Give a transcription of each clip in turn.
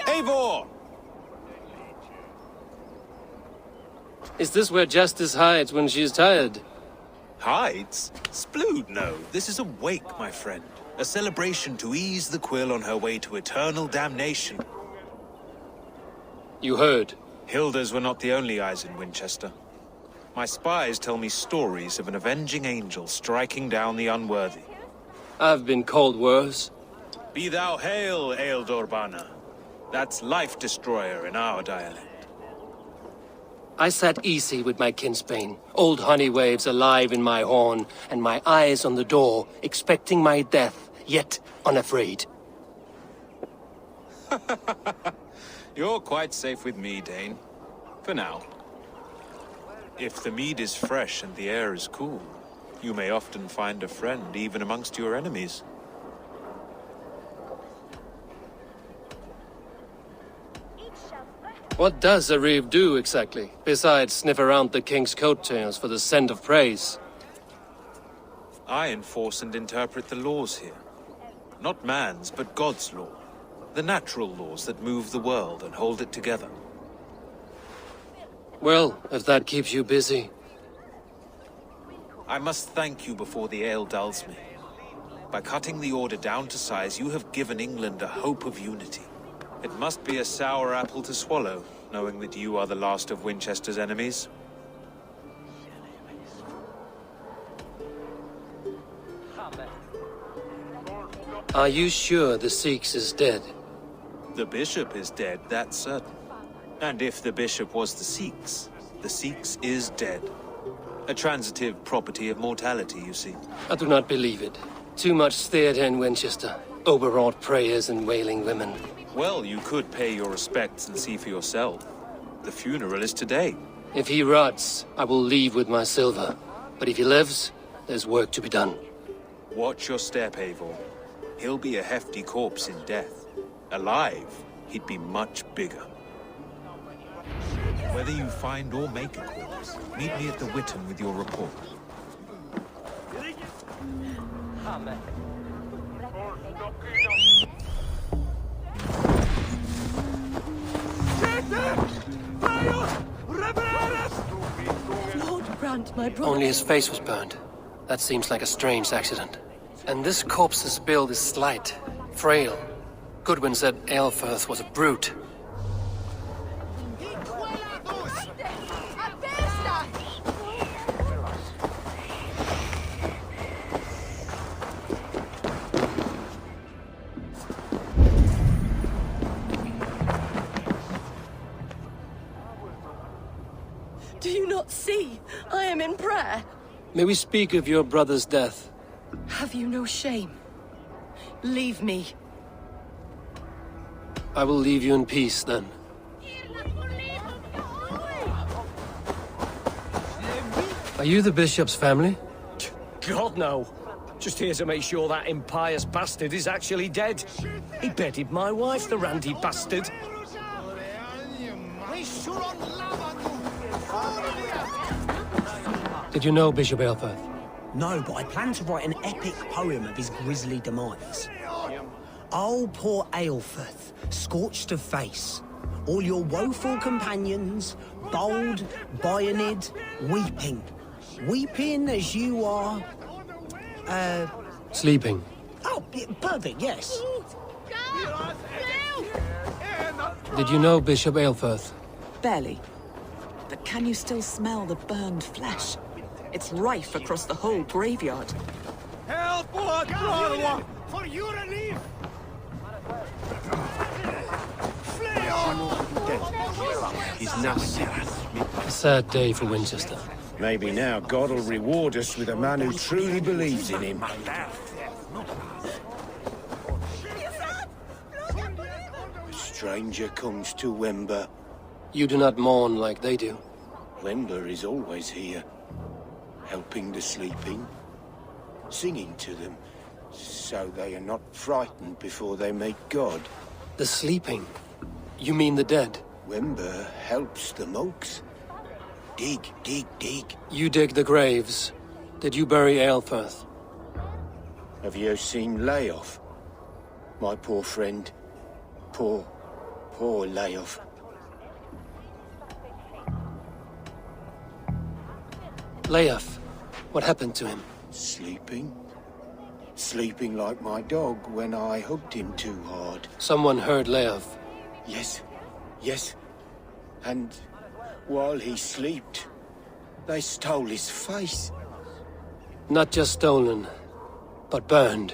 Eivor! Is this where Justice hides when she's tired? Hides? Splood, no. This is a wake, my friend. A celebration to ease the quill on her way to eternal damnation. You heard. Hilda's were not the only eyes in Winchester. My spies tell me stories of an avenging angel striking down the unworthy. I've been called worse. Be thou hail, Ealdor. That's Life Destroyer in our dialect. I sat easy with my kinsbane, old honey waves alive in my horn, and my eyes on the door, expecting my death, yet unafraid. You're quite safe with me, Dane. For now. If the mead is fresh and the air is cool, you may often find a friend even amongst your enemies. What does a reeve do exactly, besides sniff around the king's coattails for the scent of praise? I enforce and interpret the laws here. Not man's, but God's law. The natural laws that move the world and hold it together. Well, if that keeps you busy. I must thank you before the ale dulls me. By cutting the order down to size, you have given England a hope of unity. It must be a sour apple to swallow, knowing that you are the last of Winchester's enemies. Are you sure the Seax is dead? The bishop is dead, that's certain. And if the bishop was the Seax is dead. A transitive property of mortality, you see. I do not believe it. Too much theatre in Winchester. Overwrought prayers and wailing women. Well, you could pay your respects and see for yourself. The funeral is today. If he rots, I will leave with my silver. But if he lives, there's work to be done. Watch your step, Eivor. He'll be a hefty corpse in death. Alive, he'd be much bigger. Whether you find or make a corpse, meet me at the Witten with your report. Lord Brant, my brother. Only his face was burned. That seems like a strange accident. And this corpse's build is slight, frail. Goodwin said Aelfirth was a brute. Do you not see? I am in prayer. May we speak of your brother's death? Have you no shame? Leave me. I will leave you in peace, then. Are you the bishop's family? God, no. Just here to make sure that impious bastard is actually dead. He bedded my wife, the randy bastard. Did you know Bishop Aelfirth? No, but I plan to write an epic poem of his grisly demise. Oh, poor Aelfirth, scorched of face. All your woeful companions, bold, Bionid, weeping. Weeping as you are... Sleeping. Oh, perfect, yes. Did you know Bishop Aelfirth? Barely. But can you still smell the burned flesh? It's rife across the whole graveyard. Help! For your relief! Flee on! He's nasty. A sad day for Winchester. Maybe now God will reward us with a man who truly believes in him. A stranger comes to Wember. You do not mourn like they do. Wember is always here, helping the sleeping, singing to them, so they are not frightened before they meet God. The sleeping? You mean the dead? Wember helps the monks. Dig, dig, dig. You dig the graves. Did you bury Aelfirth? Have you seen Layoff? My poor friend. Poor Layoff. Layoff, what happened to him? Sleeping? Sleeping like my dog when I hugged him too hard. Someone heard Layoff. Yes. And while he slept, they stole his face. Not just stolen, but burned.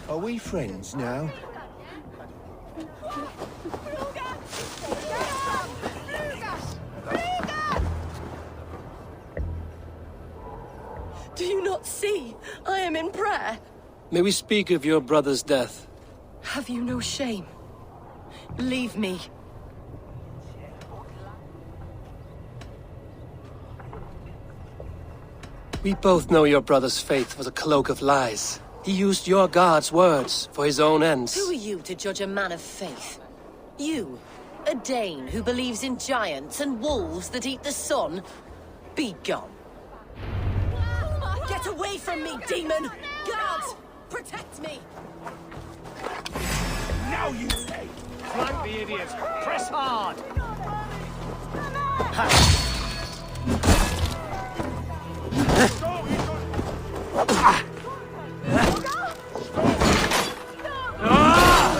Are we friends now? Do you not see? I am in prayer. May we speak of your brother's death? Have you no shame? Leave me. We both know your brother's faith was a cloak of lies. He used your God's words for his own ends. Who are you to judge a man of faith? You, a Dane who believes in giants and wolves that eat the sun? Be gone. Get away from me, demon! Guards, protect me! Now you say! Flank the idiots! Press hard!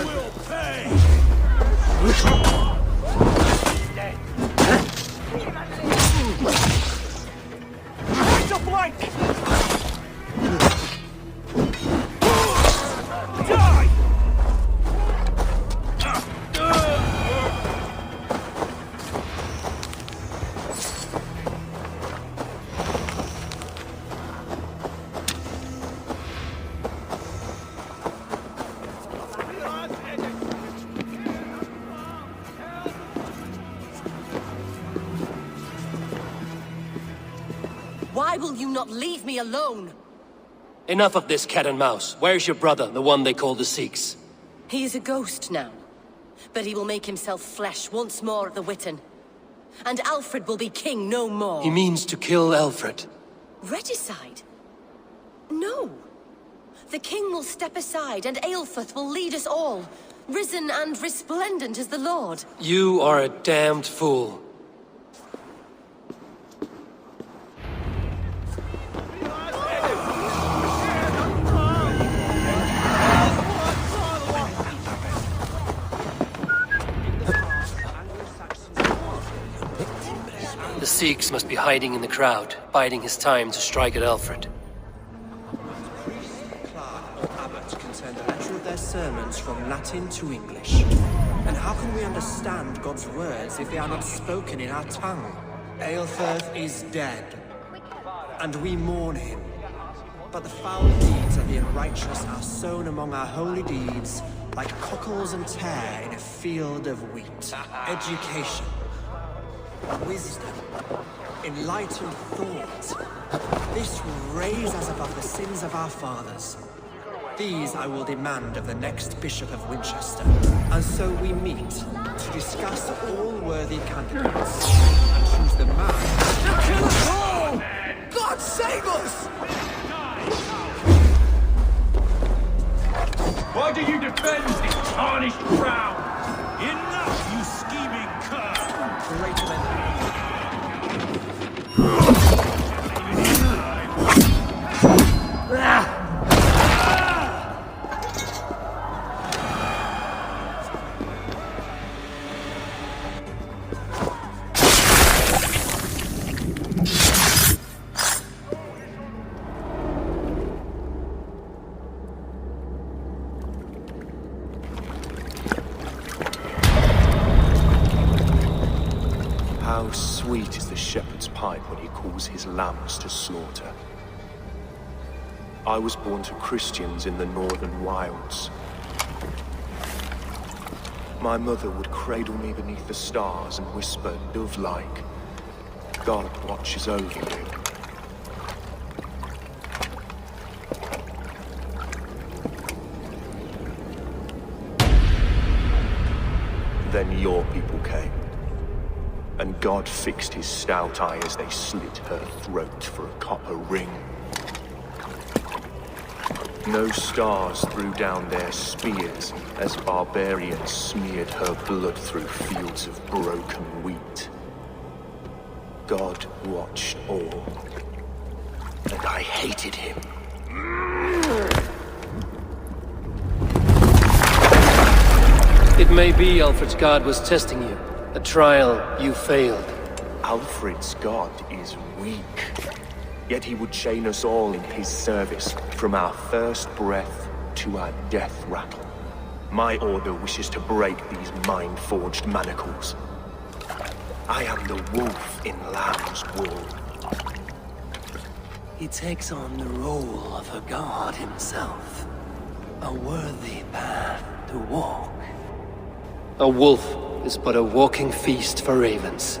Will pay! Point a blank! Die! Why will you not leave me alone? Enough of this cat and mouse. Where's your brother, the one they call the Seax? He is a ghost now. But he will make himself flesh once more at the Witten. And Alfred will be king no more. He means to kill Alfred. Regicide? No. The king will step aside and Aelfrith will lead us all, risen and resplendent as the Lord. You are a damned fool. The Seax must be hiding in the crowd, biding his time to strike at Alfred. Clerk or abbot can turn the letter of their sermons from Latin to English. And how can we understand God's words if they are not spoken in our tongue? Aelfrith is dead, and we mourn him. But the foul deeds of the unrighteous are sown among our holy deeds, like cockles and tare in a field of wheat. Education, wisdom, enlightened thought. This will raise us above the sins of our fathers. These I will demand of the next Bishop of Winchester. And so we meet to discuss all worthy candidates and choose the man. Kill us all! God save us! Why do you defend this tarnished crown? Enough, you scheming cur! Greater than How sweet is the shepherd's pipe when he calls his lambs to slaughter. I was born to Christians in the northern wilds. My mother would cradle me beneath the stars and whisper, dove-like, God watches over you. Then your people came. And God fixed his stout eye as they slit her throat for a copper ring. No stars threw down their spears as barbarians smeared her blood through fields of broken wheat. God watched all, and I hated him. It may be Alfred's god was testing you. A trial you failed. Alfred's god is weak. Yet he would chain us all in his service, from our first breath to our death rattle. My order wishes to break these mind-forged manacles. I am the wolf in lamb's wool. He takes on the role of a god himself. A worthy path to walk. A wolf is but a walking feast for ravens.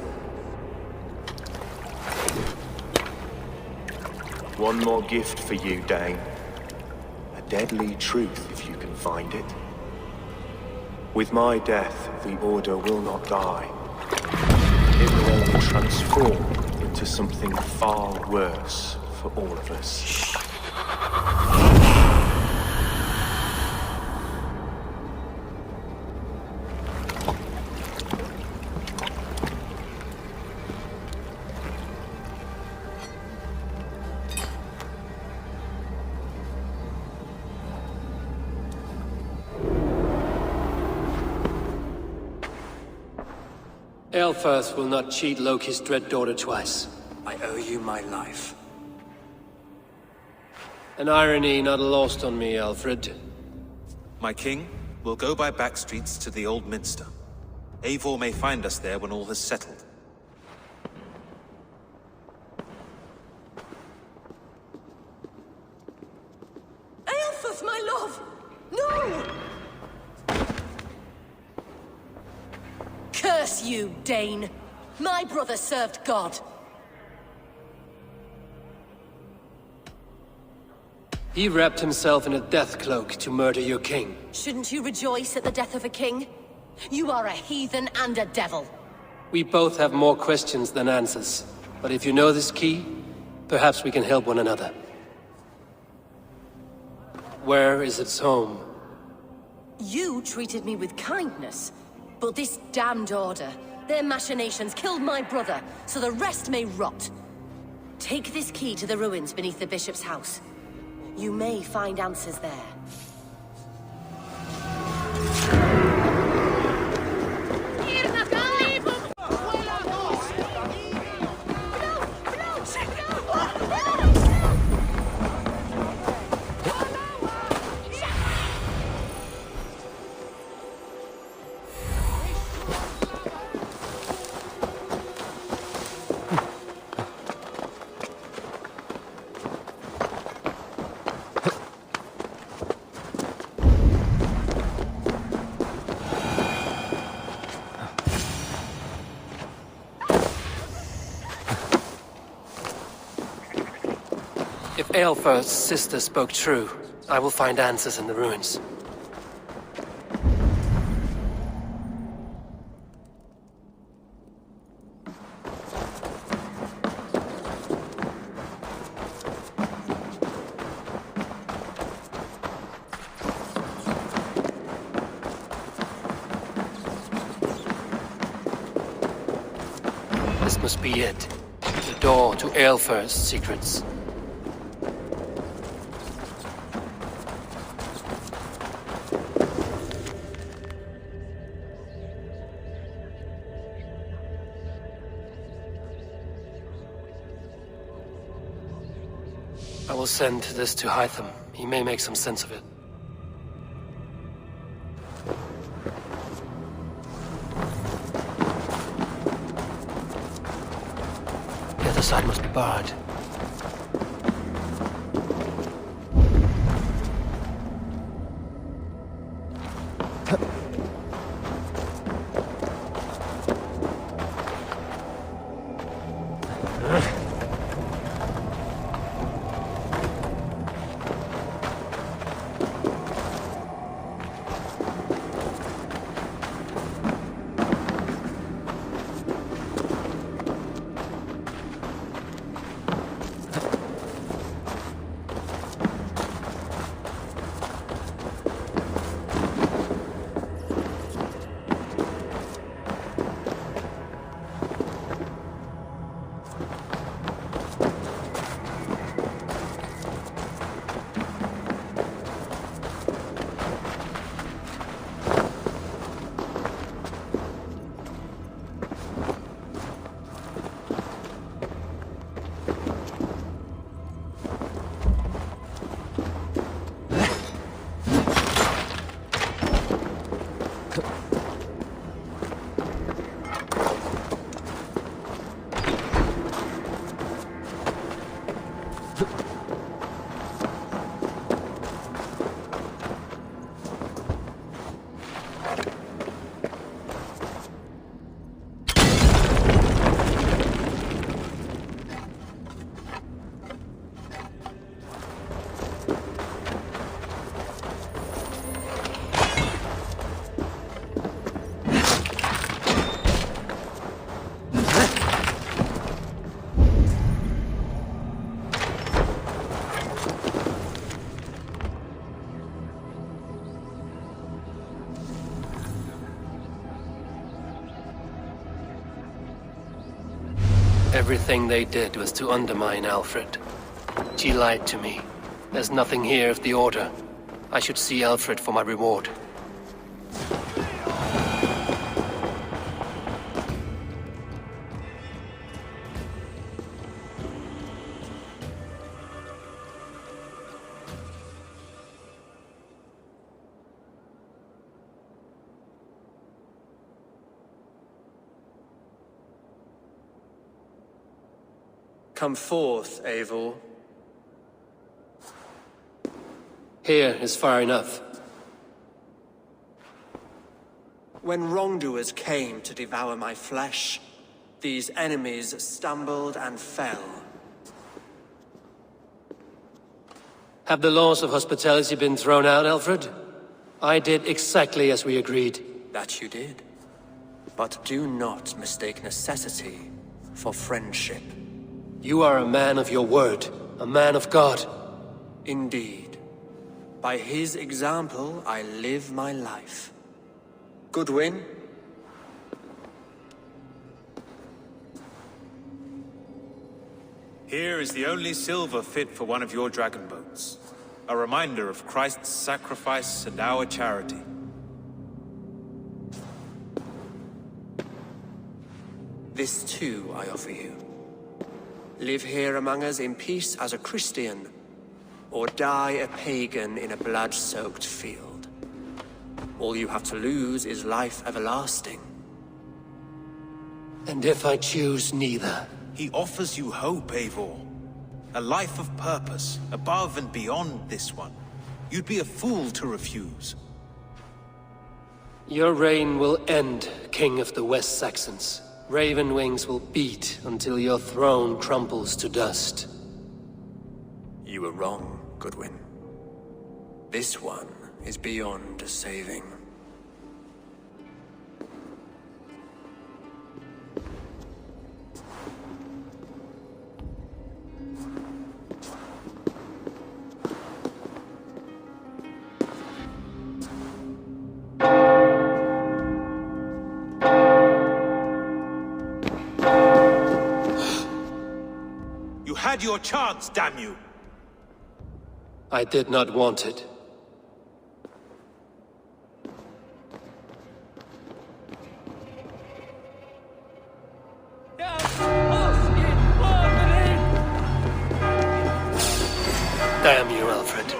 One more gift for you, Dane. A deadly truth, if you can find it. With my death, the Order will not die. It will only transform into something far worse for all of us. Aelfirth will not cheat Loki's dread daughter twice. I owe you my life. An irony not lost on me, Alfred. My king, we'll go by back streets to the Old Minster. Eivor may find us there when all has settled. Aelfirth, my love! No! Curse you, Dane! My brother served God. He wrapped himself in a death cloak to murder your king. Shouldn't you rejoice at the death of a king? You are a heathen and a devil. We both have more questions than answers. But if you know this key, perhaps we can help one another. Where is its home? You treated me with kindness. But this damned Order, their machinations killed my brother, so the rest may rot. Take this key to the ruins beneath the bishop's house. You may find answers there. If Aelfirth's sister spoke true, I will find answers in the ruins. This must be it. The door to Aelfirth's secrets. I will send this to Hytham. He may make some sense of it. The other side must be barred. Everything they did was to undermine Alfred. She lied to me. There's nothing here of the Order. I should see Alfred for my reward. Come forth, Eivor. Here is far enough. When wrongdoers came to devour my flesh, these enemies stumbled and fell. Have the laws of hospitality been thrown out, Alfred? I did exactly as we agreed. That you did. But do not mistake necessity for friendship. You are a man of your word, a man of God. Indeed. By his example, I live my life. Goodwin? Here is the only silver fit for one of your dragon boats. A reminder of Christ's sacrifice and our charity. This too I offer you. Live here among us in peace as a Christian, or die a pagan in a blood-soaked field. All you have to lose is life everlasting. And if I choose neither? He offers you hope, Eivor. A life of purpose, above and beyond this one. You'd be a fool to refuse. Your reign will end, King of the West Saxons. Raven wings will beat until your throne crumbles to dust. You were wrong, Goodwin. This one is beyond saving. You had your chance, damn you! I did not want it. Damn you, Alfred.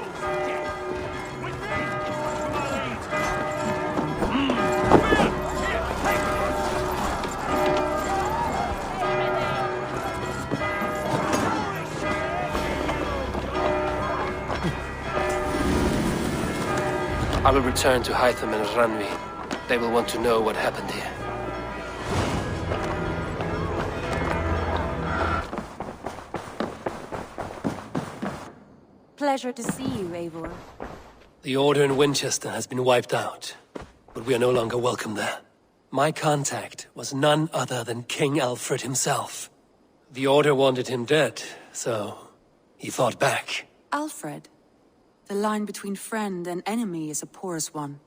I will return to Hytham and Ranvi. They will want to know what happened here. Pleasure to see you, Eivor. The Order in Winchester has been wiped out, but we are no longer welcome there. My contact was none other than King Alfred himself. The Order wanted him dead, so he fought back. Alfred? The line between friend and enemy is a porous one.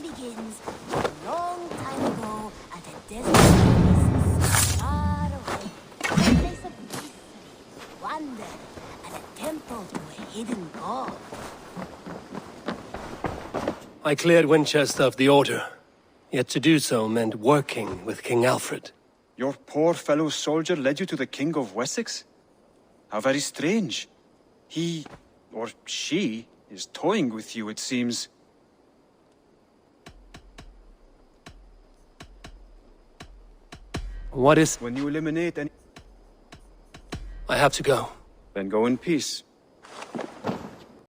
Begins a long time ago at a desert oasis far away, a place of mystery, wonder, and a temple to a hidden god. I cleared Winchester of the Order. Yet to do so meant working with King Alfred. Your poor fellow soldier led you to the King of Wessex? How very strange. He, or she, is toying with you, it seems. What is... When you eliminate any... I have to go. Then go in peace.